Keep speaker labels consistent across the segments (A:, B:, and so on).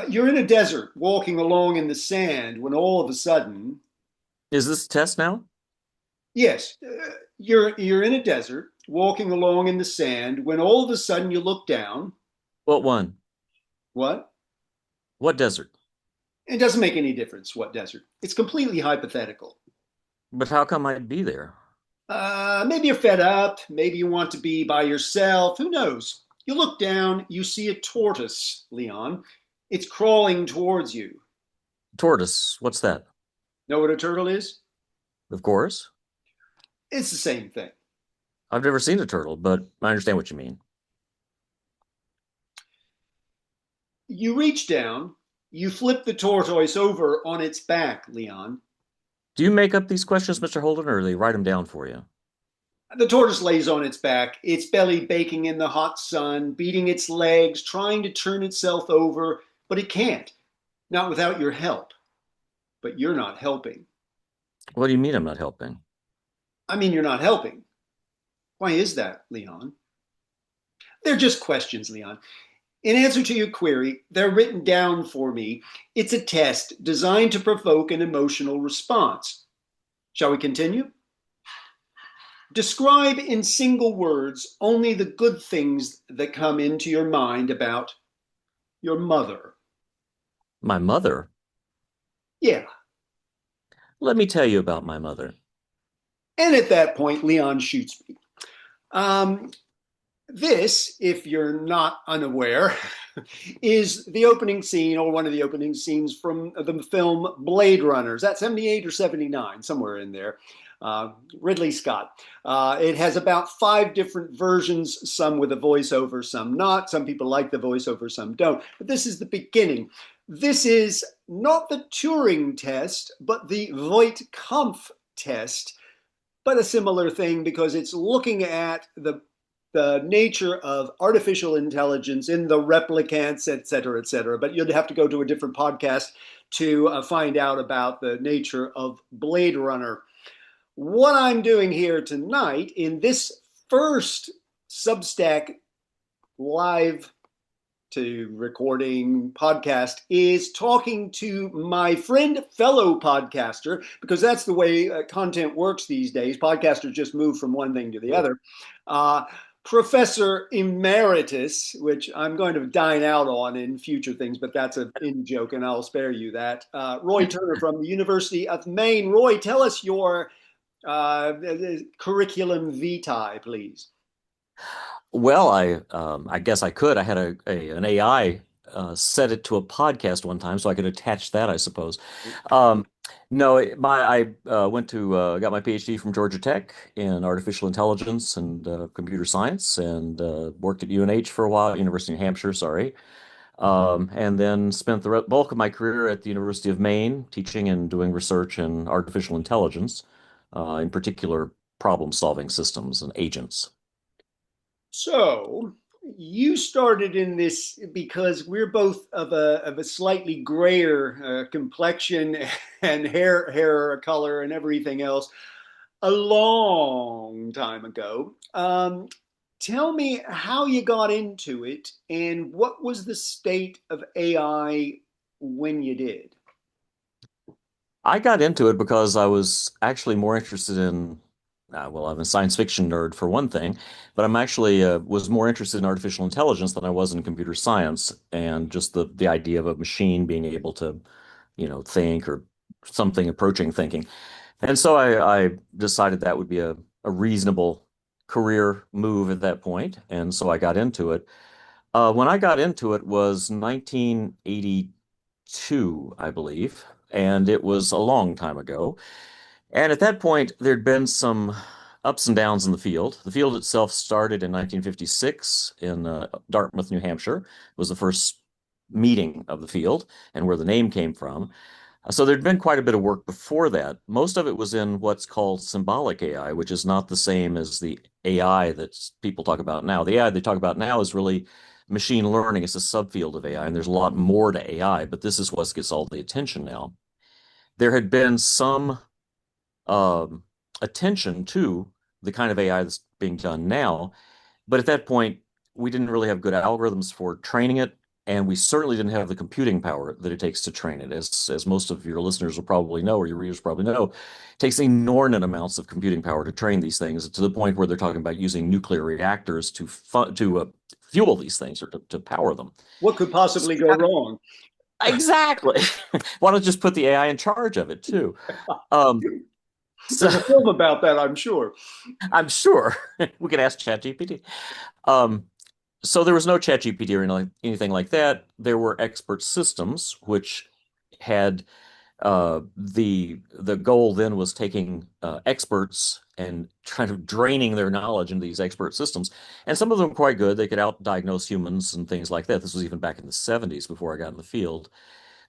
A: You're in a desert walking along in the sand when all of a sudden,
B: Is this a test now?
A: yes, you're in a desert walking along in the sand when all of a sudden you look down.
B: What one?
A: What?
B: What desert?
A: It doesn't make any difference what desert. It's completely hypothetical.
B: But how come I'd be there?
A: Maybe you're fed up. Maybe you want to be by yourself. Who knows? You look down, you see a tortoise, Leon. It's crawling towards you.
B: Tortoise. What's that?
A: Know what a turtle is?
B: Of course.
A: It's the same thing.
B: I've never seen a turtle, but I understand what you mean.
A: You reach down, you flip the tortoise over on its back, Leon.
B: Do you make up these questions, Mr. Holden, or do they write them down for you?
A: The tortoise lays on its back, its belly baking in the hot sun, beating its legs, trying to turn itself over, but it can't. Not without your help. But you're not helping.
B: What do you mean I'm not helping?
A: I mean, you're not helping. Why is that, Leon? They're just questions, Leon. In answer to your query, they're written down for me. It's a test designed to provoke an emotional response. Shall we continue? Describe in single words only the good things that come into your mind about your mother.
B: My mother?
A: Yeah.
B: Let me tell you about my mother.
A: And at that point, Leon shoots me. Um, this, if you're not unaware, is the opening scene or one of the opening scenes from the film Blade Runner. Is that 78 or 79? Somewhere in there. Ridley Scott. It has about five different versions, some with a voiceover, some not. Some people like the voiceover, some don't. But this is the beginning. This is not the Turing test, but the Voight-Kampff test, but a similar thing because it's looking at the nature of artificial intelligence in the replicants, et cetera, et cetera. But you'd have to go to a different podcast to find out about the nature of Blade Runner. What I'm doing here tonight in this first Substack live to recording podcast is talking to my friend, fellow podcaster, because that's the way content works these days. Podcasters just move from one thing to the other. Uh, Professor Emeritus, which I'm going to dine out on in future things, but that's an in joke and I'll spare you that. Roy Turner from the University of Maine. Roy, tell us your uh, curriculum vitae, please.
B: Well, I guess I could. I had an AI set it to a podcast one time, so I could attach that, I suppose. Um, no, I went to got my PhD from Georgia Tech in artificial intelligence and computer science, and worked at UNH for a while, University of New Hampshire, sorry, and then spent the bulk of my career at the University of Maine, teaching and doing research in artificial intelligence, in particular problem-solving systems and agents.
A: So you started in this because we're both of a slightly grayer complexion and hair color and everything else a long time ago. Tell me how you got into it and what was the state of AI when you did?
B: I got into it because I was actually more interested in, well, I'm a science fiction nerd for one thing, but I'm actually was more interested in artificial intelligence than I was in computer science, and just the idea of a machine being able to, think or something approaching thinking. And so I decided that would be a reasonable career move at that point, and so I got into it. When I got into it was 1982, I believe, and it was a long time ago. And at that point, there'd been some ups and downs in the field. The field itself started in 1956 in Dartmouth, New Hampshire. It was the first meeting of the field and where the name came from. So there'd been quite a bit of work before that. Most of it was in what's called symbolic AI, which is not the same as the AI that people talk about now. The AI they talk about now is really machine learning. It's a subfield of AI, and there's a lot more to AI, but this is what gets all the attention now. There had been some um, attention to the kind of AI that's being done now, but at that point, we didn't really have good algorithms for training it, And we certainly didn't have the computing power that it takes to train it. As most of your listeners will probably know, or your readers probably know, it takes inordinate amounts of computing power to train these things to the point where they're talking about using nuclear reactors to fuel these things or to power them.
A: What could
B: So,
A: possibly go wrong?
B: exactly. Why don't just put the AI in charge of it too? Um, so
A: There's a film about that, I'm sure.
B: I'm sure we could ask ChatGPT. Um, so there was no ChatGPT or anything like that. There were expert systems, which had the goal then was taking experts and kind of draining their knowledge into these expert systems. And some of them were quite good. They could out-diagnose humans and things like that. This was even back in the 70s before I got in the field.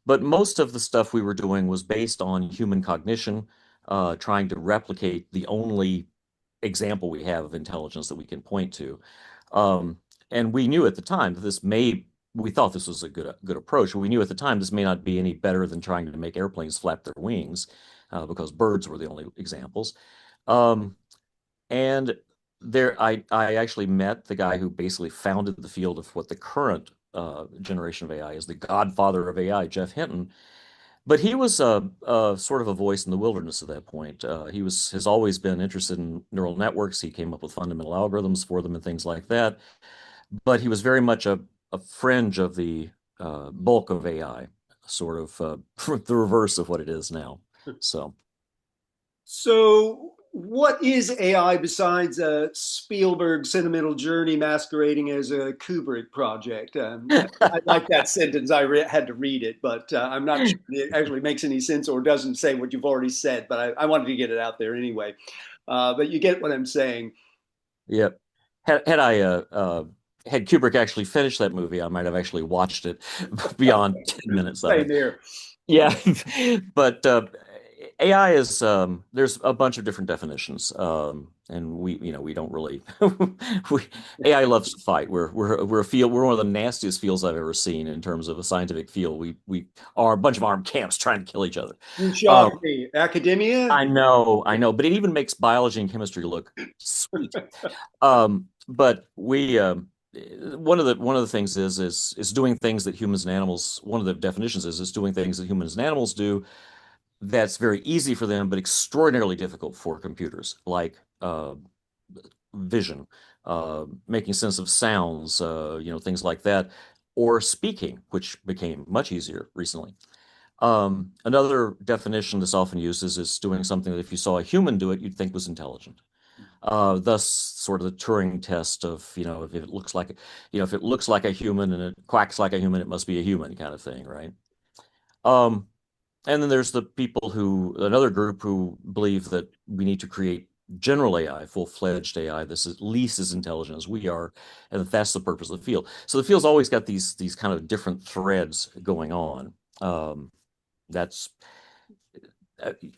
B: But most of the stuff we were doing was based on human cognition, trying to replicate the only example we have of intelligence that we can point to. Um, and we knew at the time that we thought this was a good approach. We knew at the time this may not be any better than trying to make airplanes flap their wings, because birds were the only examples. Um, and I actually met the guy who basically founded the field of what the current generation of AI is, the godfather of AI, Jeff Hinton. But he was a sort of a voice in the wilderness at that point. He has always been interested in neural networks. He came up with fundamental algorithms for them and things like that. But he was very much a fringe of the bulk of AI, sort of the reverse of what it is now. So,
A: So, what is AI besides a Spielberg sentimental journey masquerading as a Kubrick project? I like that sentence. Had to read it, but I'm not sure it actually makes any sense or doesn't say what you've already said. But I wanted to get it out there anyway. But you get what I'm saying.
B: yep. Had I had Kubrick actually finished that movie, I might have actually watched it beyond 10 minutes of
A: Same
B: it.
A: here.
B: Yeah, but AI is there's a bunch of different definitions, and we don't really we, AI loves to fight. We're a field. We're one of the nastiest fields I've ever seen in terms of a scientific field. We are a bunch of armed camps trying to kill each other.
A: You
B: Um,
A: shocked me. Academia?
B: I know, but it even makes biology and chemistry look sweet. But we one of the things is doing things that humans and animals. One of the definitions is doing things that humans and animals do that's very easy for them, but extraordinarily difficult for computers, like vision, making sense of sounds, things like that, or speaking, which became much easier recently. Another definition that's often used is doing something that if you saw a human do it, you'd think was intelligent. Thus, sort of the Turing test of, if it looks like, if it looks like a human and it quacks like a human, it must be a human kind of thing, right? Um, and then there's another group who believe that we need to create general AI, full-fledged AI that's at least as intelligent as we are, and that's the purpose of the field. So the field's always got these kind of different threads going on. That's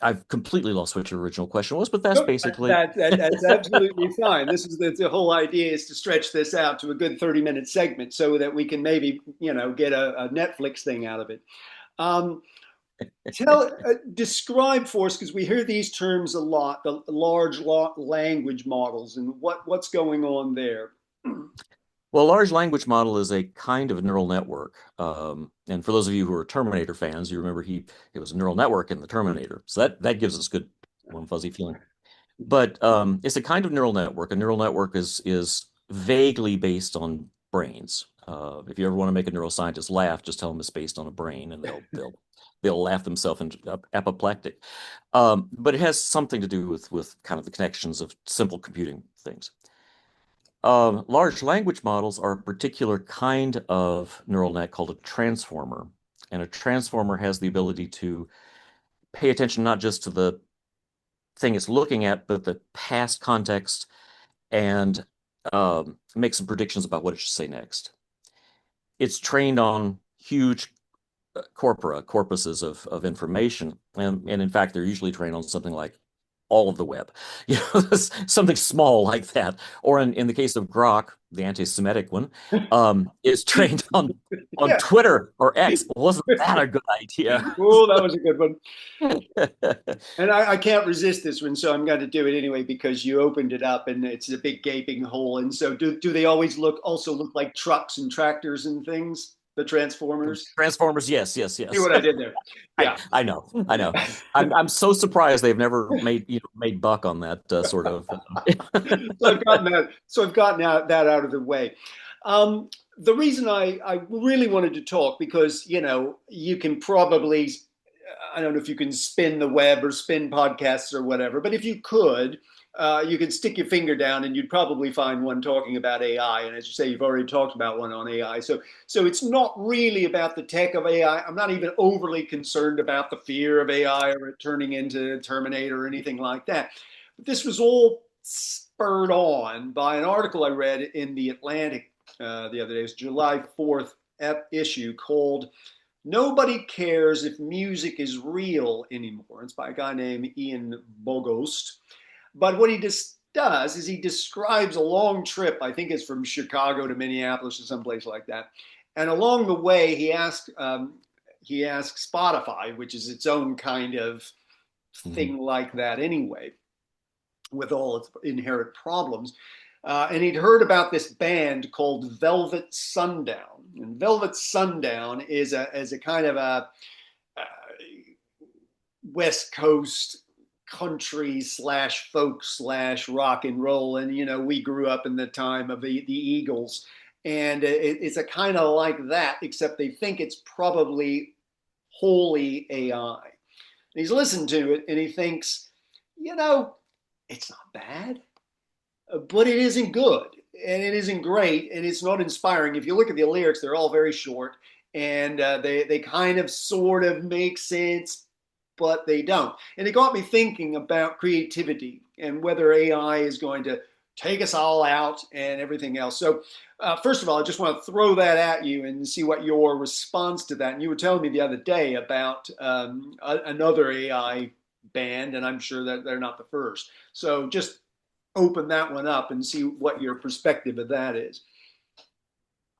B: I've completely lost what your original question was, but that's
A: Nope,
B: basically
A: that's absolutely fine. This is the whole idea is to stretch this out to a good 30-minute segment so that we can maybe, get a Netflix thing out of it. Um, Describe for us, because we hear these terms a lot, the large language models and what's going on there.
B: Well, a large language model is a kind of neural network. And for those of you who are Terminator fans, you remember it was a neural network in the Terminator. So that gives us good warm fuzzy feeling. But it's a kind of neural network. A neural network is vaguely based on brains. If you ever want to make a neuroscientist laugh, just tell them it's based on a brain, and they'll laugh themselves into apoplectic. But it has something to do with kind of the connections of simple computing things. Large language models are a particular kind of neural net called a transformer. And a transformer has the ability to pay attention not just to the thing it's looking at, but the past context and make some predictions about what it should say next. It's trained on huge corpuses of information. And in fact, they're usually trained on something like all of the web, something small like that. Or in the case of Grok, the anti-Semitic one, is trained on
A: Yeah.
B: Twitter or X. Wasn't that a good idea?
A: Oh, that was a good one. And I can't resist this one, so I'm going to do it anyway because you opened it up and it's a big gaping hole. And so, do they always also look like trucks and tractors and things? the Transformers.
B: Transformers, yes, yes,
A: See
B: yes.
A: what I did there? Yeah.
B: I know, I know. I'm so surprised they've never made buck on that sort of.
A: So I've gotten that out of the way. Um, the reason I really wanted to talk because you can probably, I don't know if you can spin the web or spin podcasts or whatever, but if you could stick your finger down and you'd probably find one talking about AI. And as you say, you've already talked about one on AI. So it's not really about the tech of AI. I'm not even overly concerned about the fear of AI or it turning into Terminator or anything like that. But this was all spurred on by an article I read in the Atlantic the other day. It's July 4th issue called "Nobody Cares If Music Is Real Anymore." It's by a guy named Ian Bogost. But what he just does is he describes a long trip. I think it's from Chicago to Minneapolis or someplace like that. And along the way, he asked Spotify, which is its own kind of
B: Mhm.
A: thing like that anyway, with all its inherent problems. And he'd heard about this band called Velvet Sundown. And Velvet Sundown is a kind of a West Coast country slash folk slash rock and roll. And, we grew up in the time of the Eagles. And it's a kind of like that, except they think it's probably wholly AI. And he's listened to it and he thinks, it's not bad, but it isn't good and it isn't great and it's not inspiring. If you look at the lyrics, they're all very short and they kind of sort of make sense, but they don't. And it got me thinking about creativity and whether AI is going to take us all out and everything else. So, first of all, I just want to throw that at you and see what your response to that. And you were telling me the other day about another AI band, and I'm sure that they're not the first. So, just open that one up and see what your perspective of that is.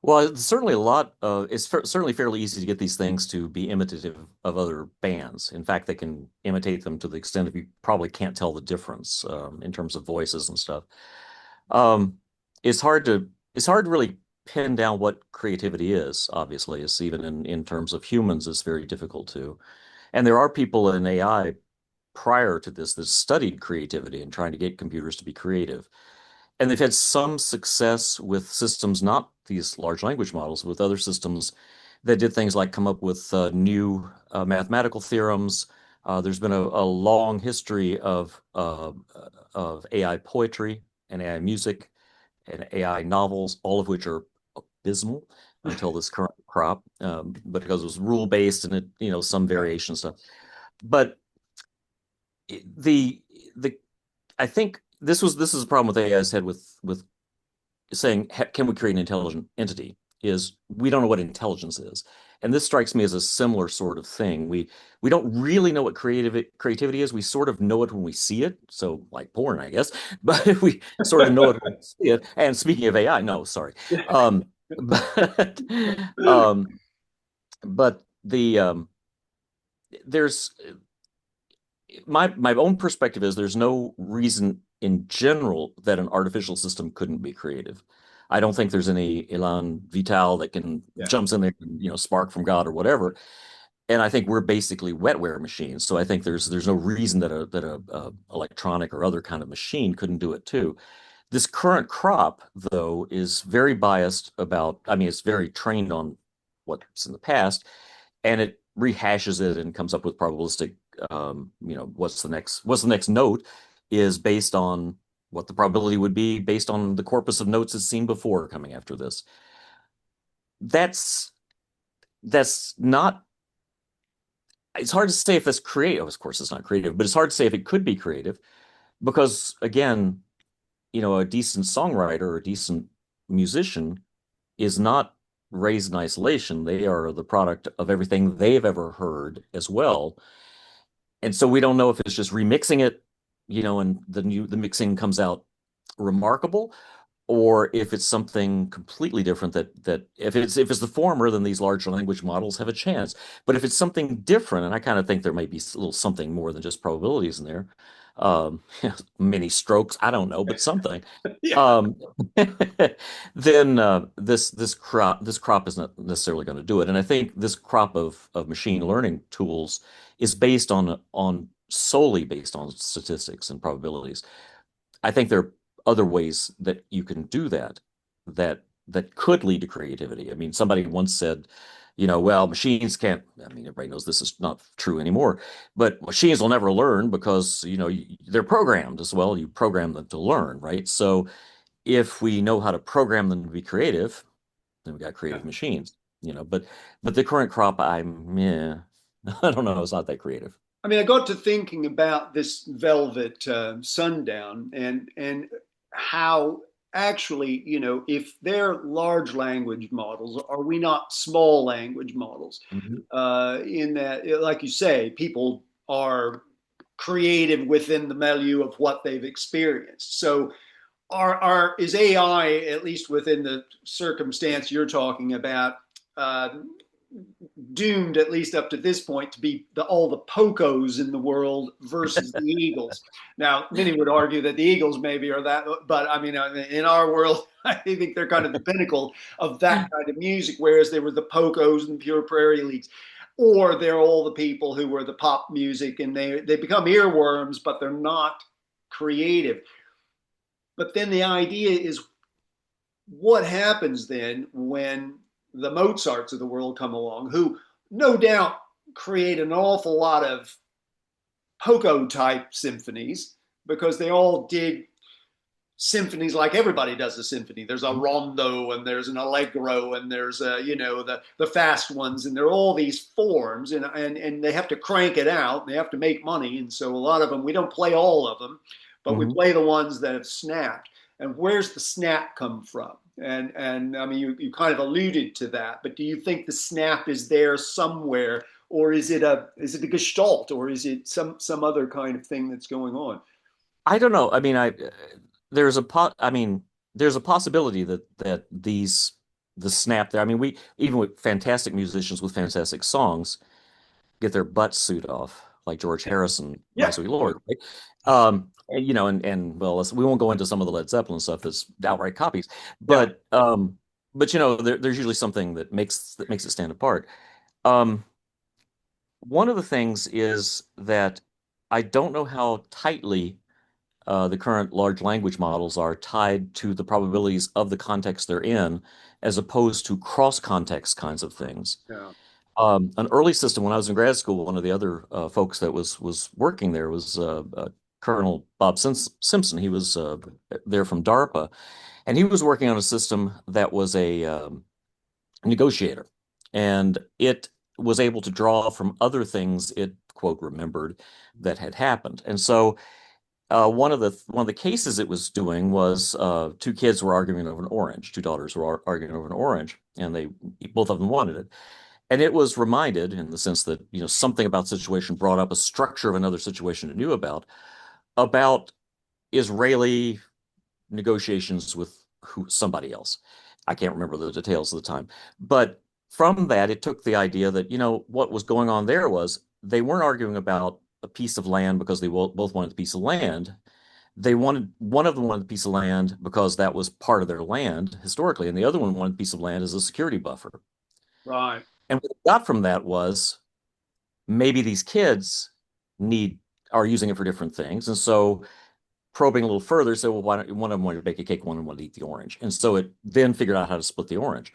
B: Well, it's certainly a lot. Certainly fairly easy to get these things to be imitative of other bands. In fact, they can imitate them to the extent that you probably can't tell the difference in terms of voices and stuff. Um, it's hard to it's hard to really pin down what creativity is. Obviously, it's even in terms of humans, it's very difficult to. And there are people in AI prior to this that studied creativity and trying to get computers to be creative. And they've had some success with systems, not these large language models, with other systems that did things like come up with new mathematical theorems. There's been a long history of AI poetry and AI music and AI novels, all of which are abysmal until this current crop, but because it was rule based and some
A: Yeah.
B: variation stuff. But the the I think this is a problem with AI's head with saying, can we create an intelligent entity? Is we don't know what intelligence is. And this strikes me as a similar sort of thing. We don't really know what creativity is. We sort of know it when we see it. So like porn, I guess. But we sort of know it when we see it. And speaking of AI, no, sorry. Um, but um, but there's my own perspective is there's no reason in general that an artificial system couldn't be creative. I don't think there's any elan vital that can
A: Yeah.
B: jumps in there and spark from God or whatever. And I think we're basically wetware machines. So I think there's no reason that a electronic or other kind of machine couldn't do it too. This current crop, though, is very biased about, I mean, it's very trained on what's in the past, and it rehashes it and comes up with probabilistic, what's the next note is based on what the probability would be based on the corpus of notes it's seen before coming after this. That's that's not, it's hard to say if that's creative. Of course, it's not creative, but it's hard to say if it could be creative because again, a decent songwriter or a decent musician is not raised in isolation. They are the product of everything they've ever heard as well. And so we don't know if it's just remixing it, and the mixing comes out remarkable, or if it's something completely different that if it's the former, then these large language models have a chance. But if it's something different, and I kind of think there might be a little something more than just probabilities in there, many strokes, I don't know, but something.
A: Yeah.
B: Um, then this crop isn't necessarily going to do it. And I think this crop of machine learning tools is based on solely based on statistics and probabilities. I think there are other ways that you can do that could lead to creativity. I mean, somebody once said, well, machines can't, I mean, everybody knows this is not true anymore, but machines will never learn because, they're programmed as well. You program them to learn, right? So if we know how to program them to be creative, then we got
A: Yeah.
B: creative machines, but the current crop, I don't know, it's not that creative.
A: I mean, I got to thinking about this Velvet Sundown and how actually, if they're large language models, are we not small language models?
B: Mhm.
A: In that, like you say, people are creative within the milieu of what they've experienced. So, is AI, at least within the circumstance you're talking about, uh, doomed, at least up to this point, to be all the Pocos in the world versus the Eagles. Now, many would argue that the Eagles maybe are that, but I mean, in our world, I think they're kind of the pinnacle of that kind of music, whereas they were the Pocos and Pure Prairie Leagues. Or they're all the people who were the pop music and they become earworms, but they're not creative. But then the idea is what happens then when the Mozarts of the world come along, who no doubt create an awful lot of Poco type symphonies because they all did symphonies like everybody does a symphony. There's a rondo and there's an allegro and there's the fast ones and there are all these forms and they have to crank it out and they have to make money and so a lot of them we don't play all of them, but we
B: Mhm.
A: play the ones that have snapped. And where's the snap come from? And I mean you kind of alluded to that, but do you think the snap is there somewhere, or is it a gestalt, or is it some other kind of thing that's going on?
B: I don't know. I mean, I mean, there's a possibility that the snap there. I mean, we even with fantastic musicians with fantastic songs get their butts sued off, like George Harrison, My
A: Yeah.
B: Sweet Lord, right? And well, we won't go into some of the Led Zeppelin stuff that's outright copies,
A: Yeah.
B: but there's usually something that makes it stand apart. Um, One of the things is that I don't know how tightly the current large language models are tied to the probabilities of the context they're in, as opposed to cross-context kinds of things.
A: Yeah.
B: An early system when I was in grad school, one of the other folks that was working there was Colonel Bob Simpson. He was there from DARPA, and he was working on a system that was a negotiator, and it was able to draw from other things it quote remembered that had happened. And so one of the cases it was doing was two kids were arguing over an orange. Two daughters were arguing over an orange, and they both of them wanted it. And it was reminded in the sense that something about the situation brought up a structure of another situation it knew about Israeli negotiations with somebody else. I can't remember the details of the time, but from that it took the idea that what was going on there was they weren't arguing about a piece of land because they both wanted a piece of land. They wanted One of them wanted a piece of land because that was part of their land historically, and the other one wanted a piece of land as a security buffer.
A: Right.
B: And what they got from that was maybe these kids need are using it for different things, and so probing a little further, so well, why don't one of them wanted to bake a cake, one of them wanted to eat the orange, and so it then figured out how to split the orange.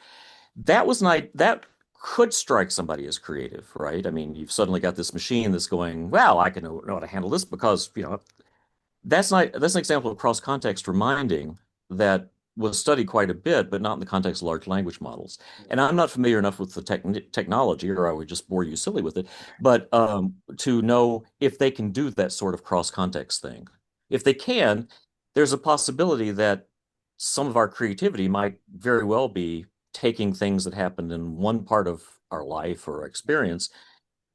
B: That could strike somebody as creative, right? I mean, you've suddenly got this machine that's going, well, I can know how to handle this because that's an example of cross context reminding that was studied quite a bit, but not in the context of large language models. And I'm not familiar enough with the technology, or I would just bore you silly with it. But to know if they can do that sort of cross context thing, if they can, there's a possibility that some of our creativity might very well be taking things that happened in one part of our life or experience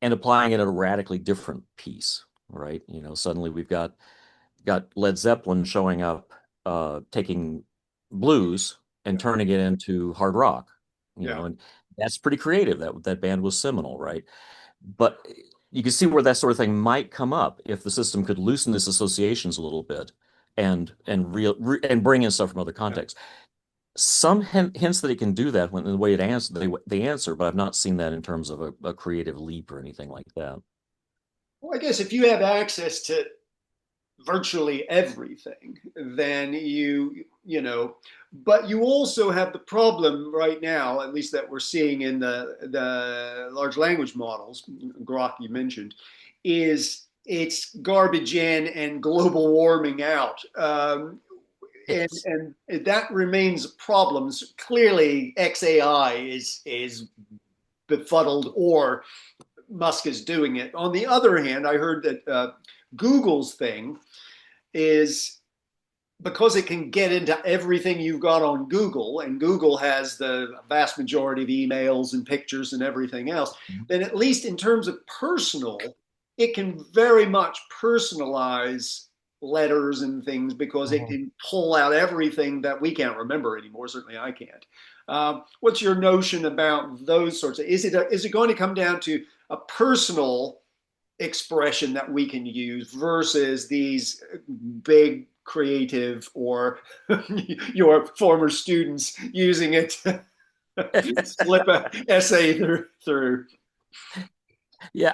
B: and applying it in a radically different piece, right? Suddenly we've got Led Zeppelin showing up, taking blues and
A: Yeah.
B: turning it into hard rock,
A: Yeah.
B: and that's pretty creative. That band was seminal, right? But you can see where that sort of thing might come up if the system could loosen its associations a little bit and bring in stuff from other
A: Yeah.
B: contexts. Some hints that it can do that when the way it answer they answer, but I've not seen that in terms of a creative leap or anything like that.
A: Well, I guess if you have access to virtually everything, then but you also have the problem right now, at least that we're seeing in the large language models, Grok you mentioned, is it's garbage in and global warming out.
B: Yes.
A: And that remains problems. Clearly, XAI is befuddled, or Musk is doing it. On the other hand, I heard that Google's thing is because it can get into everything you've got on Google, and Google has the vast majority of emails and pictures and everything else, then at least in terms of personal, it can very much personalize letters and things because it
B: Mhm.
A: can pull out everything that we can't remember anymore. Certainly I can't. What's your notion about those sorts of? Is it going to come down to a personal expression that we can use versus these big creative or your former students using it to slip a essay through?
B: Yeah,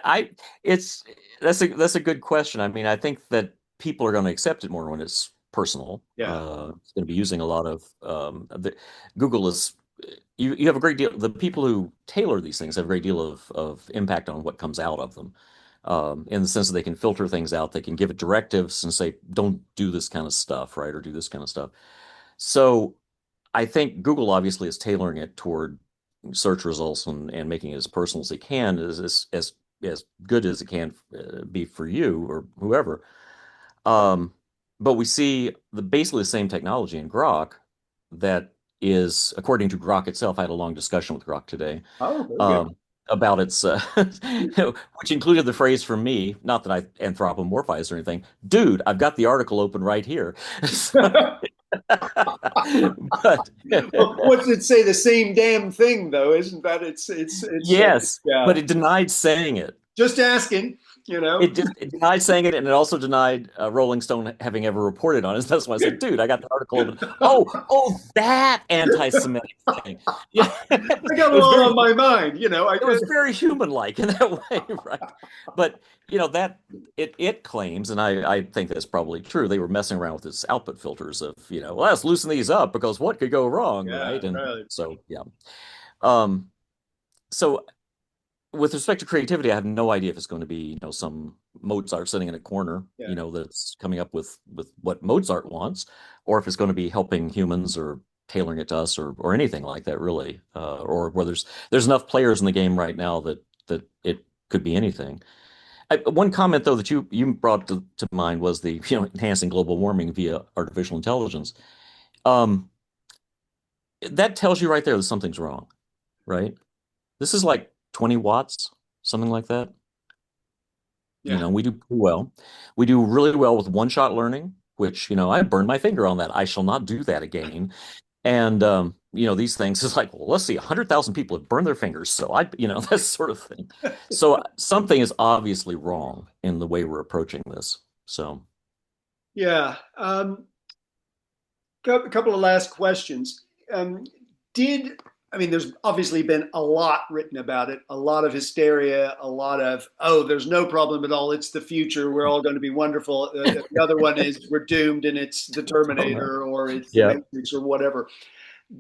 B: it's that's a good question. I mean, I think that people are going to accept it more when it's personal.
A: Yeah.
B: It's going to be using a lot of Google is you have a great deal. The people who tailor these things have a great deal of impact on what comes out of them. In the sense that they can filter things out, they can give it directives and say, "Don't do this kind of stuff," right, or do this kind of stuff. So I think Google obviously is tailoring it toward search results and making it as personal as it can, as good as it can be for you or whoever. Um, but we see basically the same technology in Grok that is, according to Grok itself, I had a long discussion with Grok today
A: Oh, very good.
B: um, about its, which included the phrase from me, not that I anthropomorphize or anything, dude, I've got the article open right here. So, but
A: Well, what's it say? The same damn thing, though, isn't that?
B: yes,
A: Yeah.
B: but it denied saying it.
A: Just asking, you know.
B: It denied saying it, and it also denied Rolling Stone having ever reported on it. That's why I said, "Dude, I got the article open." Oh, that anti-Semitic thing. Yeah,
A: I got a lot on my mind,
B: it was very human-like in that way, right? But that it claims, and I think that's probably true. They were messing around with its output filters of, well, let's loosen these up because what could go wrong,
A: Yeah,
B: right? And
A: right.
B: so yeah. Um, so with respect to creativity, I have no idea if it's going to be, some Mozart sitting in a corner,
A: Yeah.
B: that's coming up with what Mozart wants, or if it's going to be helping humans or tailoring it to us or anything like that, really, or where there's enough players in the game right now that it could be anything. One comment though that you brought to mind was the enhancing global warming via artificial intelligence. Um, that tells you right there that something's wrong, right? This is like 20 watts, something like that.
A: Yeah.
B: We do pretty well. We do really well with one-shot learning, which, I burned my finger on that. I shall not do that again. And these things is like, well, let's see, 100,000 people have burned their fingers. So that sort of thing. So something is obviously wrong in the way we're approaching this. So
A: Yeah. A couple of last questions. Um, did I mean, there's obviously been a lot written about it, a lot of hysteria, a lot of, oh, there's no problem at all. It's the future. We're all going to be wonderful. The other one is we're doomed and it's the
B: all right.
A: Terminator or it's the
B: Yeah.
A: Matrix or whatever.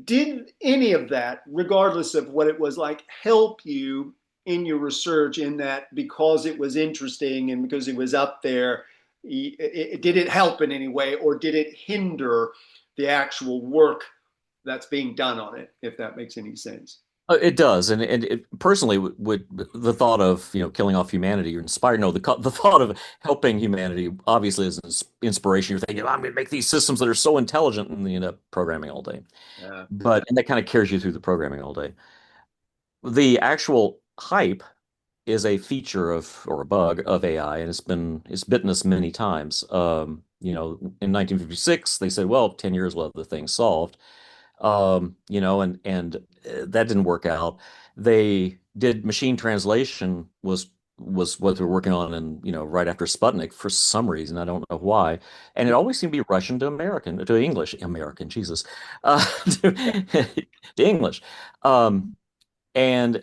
A: Did any of that, regardless of what it was like, help you in your research in that because it was interesting and because it was up there? Did it help in any way or did it hinder the actual work that's being done on it, if that makes any sense?
B: It does, and it personally would the thought of killing off humanity or inspired. No, the thought of helping humanity obviously is an inspiration. You're thinking, I'm going to make these systems that are so intelligent, and you end up programming all day.
A: Yeah.
B: And that kind of carries you through the programming all day. The actual hype is a feature of or a bug of AI, and it's bitten us many times. In 1956, they said, well, 10 years we'll have the thing solved. And that didn't work out. They did machine translation was was what they were working on, and right after Sputnik for some reason. I don't know why, and it always seemed to be Russian to American to English, American, Jesus, to, to English. And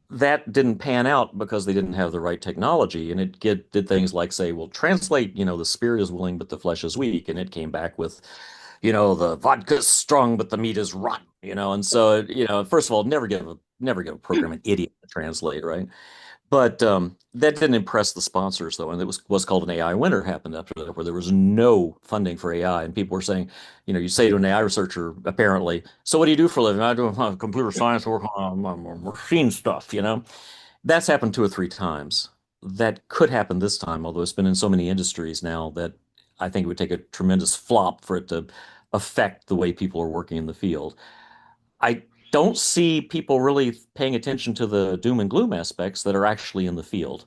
B: that didn't pan out because they didn't have the right technology. And did things like say, well, translate, the spirit is willing, but the flesh is weak. And it came back with, the vodka's strong, but the meat is rotten, And so, first of all, never give a program an idiot to translate, right? But that didn't impress the sponsors, though, and it was what's called an AI winter happened after that, where there was no funding for AI, and people were saying, you say to an AI researcher, apparently, so what do you do for a living? I do computer science, work on machine stuff, That's happened two or three times. That could happen this time, although it's been in so many industries now that I think it would take a tremendous flop for it to affect the way people are working in the field. I don't see people really paying attention to the doom and gloom aspects that are actually in the field.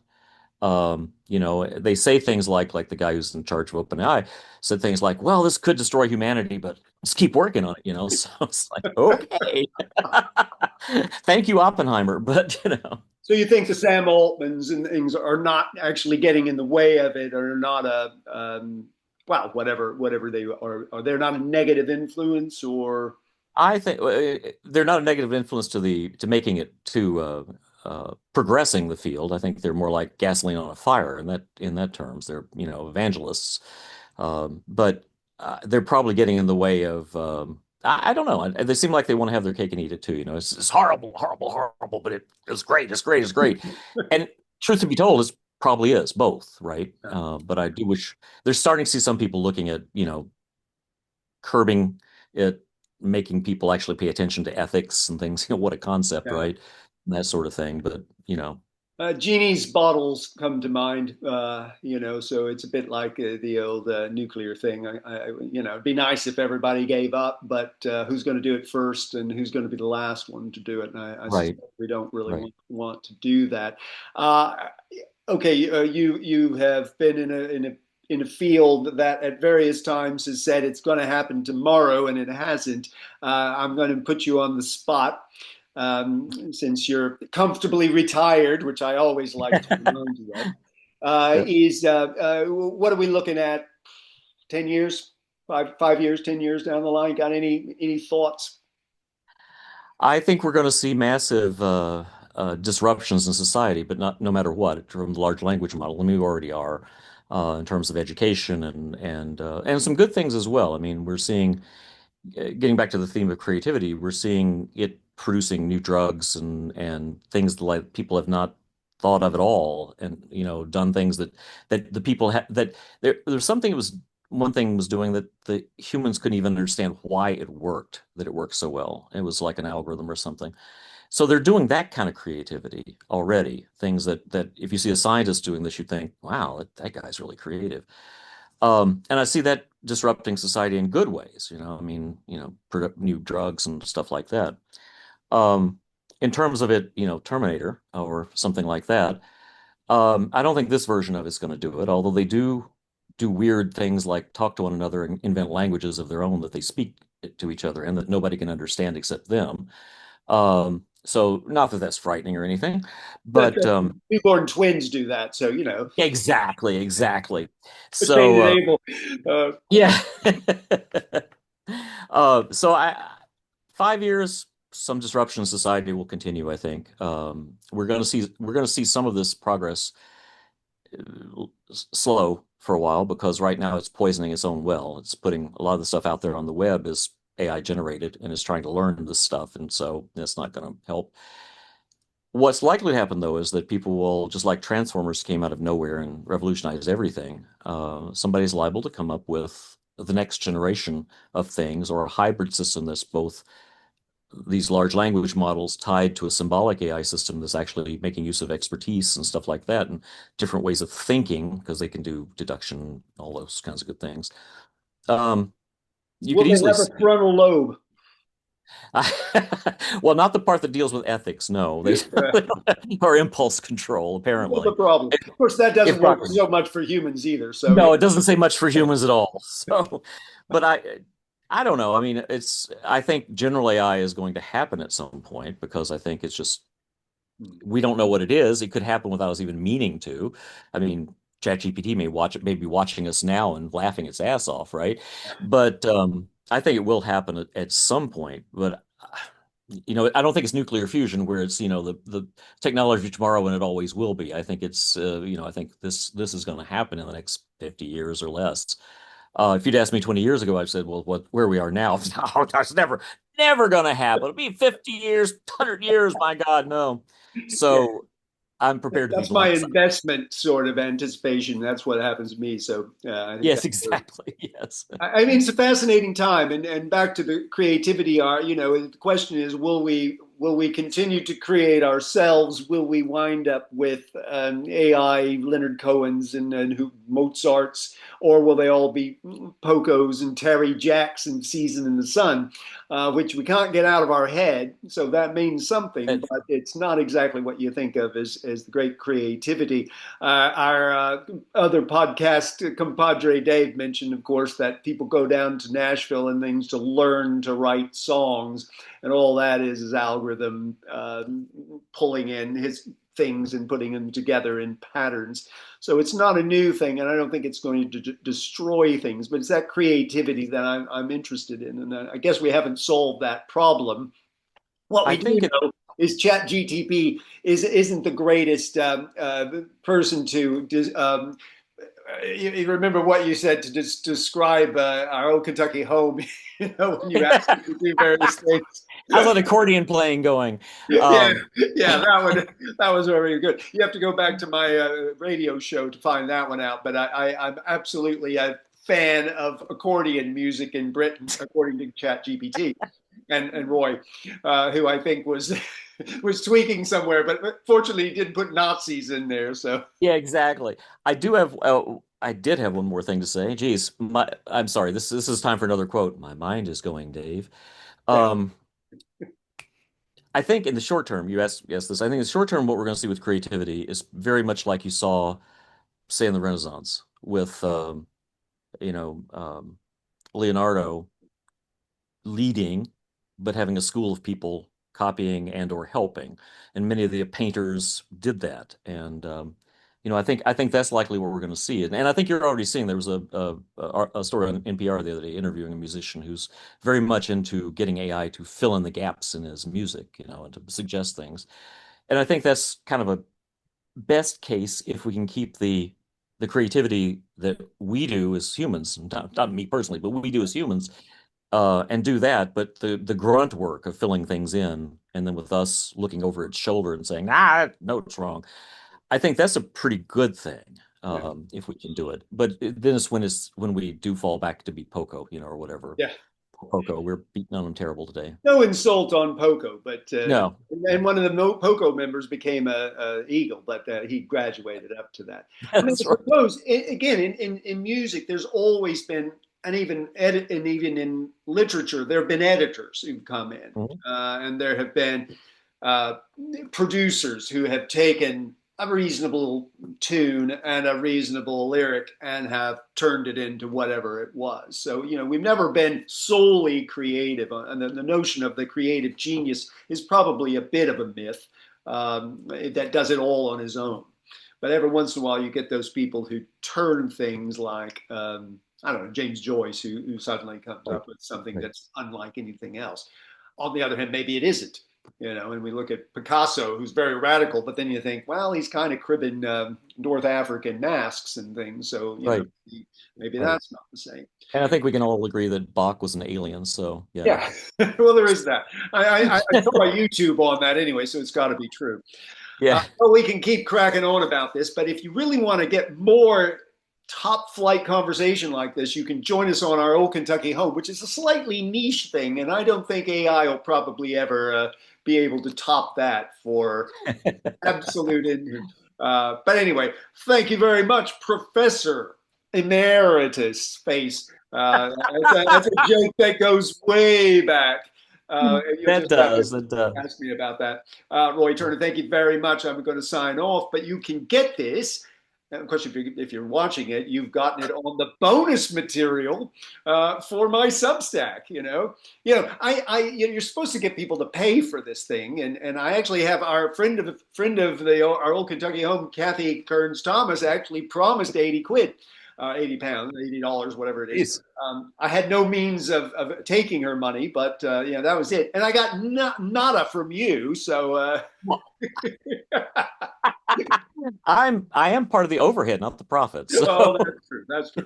B: They say things like the guy who's in charge of OpenAI said things like, "Well, this could destroy humanity, but let's keep working on it." So it's like, okay, thank you, Oppenheimer, but
A: So you think the Sam Altmans and things are not actually getting in the way of it, or not a well, whatever they are they not a negative influence, or
B: I think they're not a negative influence to making it to progressing the field. I think they're more like gasoline on a fire in that terms. They're evangelists, but they're probably getting in the way of. I don't know. They seem like they want to have their cake and eat it too. It's horrible, horrible, horrible, but it's great. It's great. It's great. And truth to be told, it probably is both, right? But I do wish they're starting to see some people looking at curbing it, making people actually pay attention to ethics and things. What a concept,
A: yeah.
B: right? And that sort of thing. But
A: Genie's bottles come to mind, so it's a bit like the old nuclear thing. It'd be nice if everybody gave up, but who's going to do it first and who's going to be the last one to do it? And I
B: right,
A: suspect we don't really
B: right.
A: want to do that. Uh, okay, you have been in a field that at various times has said it's going to happen tomorrow, and it hasn't. I'm going to put you on the spot, since you're comfortably retired, which I always like to remind you of.
B: Yeah.
A: Is What are we looking at? 10 years, 5 years, 10 years down the line? Got any thoughts?
B: I think we're going to see massive disruptions in society, but not no matter what, from the large language model. And we already are in terms of education and some good things as well. I mean, we're seeing getting back to the theme of creativity, we're seeing it producing new drugs and things that like people have not thought of at all, and done things that the people that there's something it was one thing was doing that the humans couldn't even understand why it worked, that it worked so well. It was like an algorithm or something. So they're doing that kind of creativity already. Things that if you see a scientist doing this, you think, wow, that guy's really creative. And I see that disrupting society in good ways, I mean, new drugs and stuff like that. Um, in terms of it, Terminator or something like that, I don't think this version of it's going to do it, although they do weird things like talk to one another and invent languages of their own that they speak to each other and that nobody can understand except them. So not that that's frightening or anything, but
A: Newborn twins do that, so
B: exactly, exactly.
A: Cain
B: So
A: and Abel.
B: yeah. So 5 years, some disruption in society will continue, I think. We're going to see some of this progress slow for a while because right now it's poisoning its own well. It's putting a lot of the stuff out there on the web is AI generated and is trying to learn this stuff, and so that's not going to help. What's likely to happen, though, is that people will, just like Transformers came out of nowhere and revolutionized everything, somebody's liable to come up with the next generation of things or a hybrid system that's both these large language models tied to a symbolic AI system that's actually making use of expertise and stuff like that and different ways of thinking because they can do deduction, all those kinds of good things. Um, you
A: Will
B: could
A: they
B: easily
A: have a
B: see.
A: frontal lobe?
B: Well, not the part that deals with ethics, no. Or impulse control,
A: Not the
B: apparently.
A: problem. Of course, that doesn't
B: If
A: work
B: properly.
A: so much for humans either. So
B: No, it doesn't say much for humans at all. So, but I don't know. I mean, I think general AI is going to happen at some point because I think it's just
A: Hmm.
B: We don't know what it is. It could happen without us even meaning to. I mean, ChatGPT may be watching us now and laughing its ass off, right? But I think it will happen at some point. But I don't think it's nuclear fusion where it's the technology of tomorrow and it always will be. I think I think this is going to happen in the next 50 years or less. If you'd asked me 20 years ago, I'd said, well, where we are now, no, that's never going to happen. It'll be 50 years, 100 years. My God, no.
A: Yeah,
B: So I'm prepared to be
A: that's my
B: blunt.
A: investment sort of anticipation. That's what happens to me. So I think
B: Yes,
A: that's
B: exactly. Yes.
A: I mean, it's a fascinating time, and back to the creativity. The question is, will we continue to create ourselves? Will we wind up with AI, Leonard Cohen's and who Mozart's, or will they all be Pocos and Terry Jacks and Season in the Sun, which we can't get out of our head? So that means something,
B: And
A: but it's not exactly what you think of as the great creativity. Our other podcast compadre Dave mentioned, of course, that people go down to Nashville and things to learn to write songs, and all that is algorithm pulling in his things and putting them together in patterns. So it's not a new thing, and I don't think it's going to destroy things, but it's that creativity that I'm interested in, and I guess we haven't solved that problem. What
B: I
A: we do
B: think it,
A: know is ChatGTP isn't the greatest person to you remember what you said to describe our old Kentucky home, when you asked me to do various things.
B: how's that accordion playing going?
A: Yeah,
B: Um,
A: yeah, that was very good. You have to go back to my radio show to find that one out. But I'm absolutely a fan of accordion music in Britain, according to ChatGPT and Roy, who I think was was tweaking somewhere, but fortunately he didn't put Nazis in there. So
B: yeah, exactly. I did have one more thing to say. Geez, I'm sorry. This is time for another quote. My mind is going, Dave.
A: yeah,
B: Um, I think in the short term, you asked this. I think in the short term, what we're going to see with creativity is very much like you saw, say, in the Renaissance with you know, Leonardo leading, but having a school of people copying and or helping. And many of the painters did that. And I think that's likely what we're going to see. And I think you're already seeing there was a story on NPR the other day interviewing a musician who's very much into getting AI to fill in the gaps in his music, and to suggest things. And I think that's kind of a best case if we can keep the creativity that we do as humans, not me personally, but we do as humans, and do that. But the grunt work of filling things in, and then with us looking over its shoulder and saying, no, it's wrong. I think that's a pretty good thing,
A: yeah,
B: if we can do it. But then it's when we do fall back to be Poco, or whatever.
A: yeah.
B: Poco, we're beating on them terrible today.
A: No insult on Poco, but
B: No,
A: and
B: no,
A: one of the Poco members became a Eagle, but he graduated up to that. I mean, I
B: that's right.
A: suppose again in music, there's always been, and even in literature, there have been editors who've come in,
B: Mhm.
A: and there have been uh, producers who have taken a reasonable tune and a reasonable lyric and have turned it into whatever it was. So, we've never been solely creative. And the notion of the creative genius is probably a bit of a myth that does it all on his own. But every once in a while, you get those people who turn things like, I don't know, James Joyce, who suddenly comes
B: Right,
A: up with something
B: right,
A: that's unlike anything else. On the other hand, maybe it isn't. And we look at Picasso, who's very radical, but then you think, well, he's kind of cribbing North African masks and things. So,
B: right,
A: maybe
B: right.
A: that's not the same.
B: And I think we can all agree that Bach was an alien. So yeah,
A: Yeah, well, there is that. I saw a YouTube on that anyway, so it's got to be true.
B: yeah,
A: Well, we can keep cracking on about this, but if you really want to get more top flight conversation like this, you can join us on our Old Kentucky Home, which is a slightly niche thing, and I don't think AI will probably ever be able to top that for absolute. But anyway, thank you very much, Professor Emeritus Space. That's a joke that goes way back. You'll
B: that
A: just have to
B: does that does.
A: ask me about that. Roy Turner, thank you very much. I'm going to sign off, but you can get this And of course, if you're watching it, you've gotten it on the bonus material for my Substack. You're supposed to get people to pay for this thing, and I actually have our friend of our old Kentucky home, Kathy Kearns Thomas, actually promised 80 quid, 80 pounds, $80, whatever it is.
B: Jeez.
A: I had no means of taking her money, but that was it. And I got nada from you, so
B: Well, I am part of the overhead, not the profit.
A: oh,
B: So
A: that's true. That's true.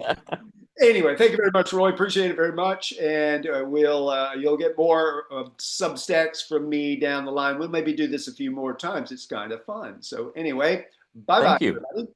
A: Anyway, thank you very much, Roy. Appreciate it very much, and you'll get more Substacks from me down the line. We'll maybe do this a few more times. It's kind of fun. So anyway, bye bye,
B: thank you.
A: everybody.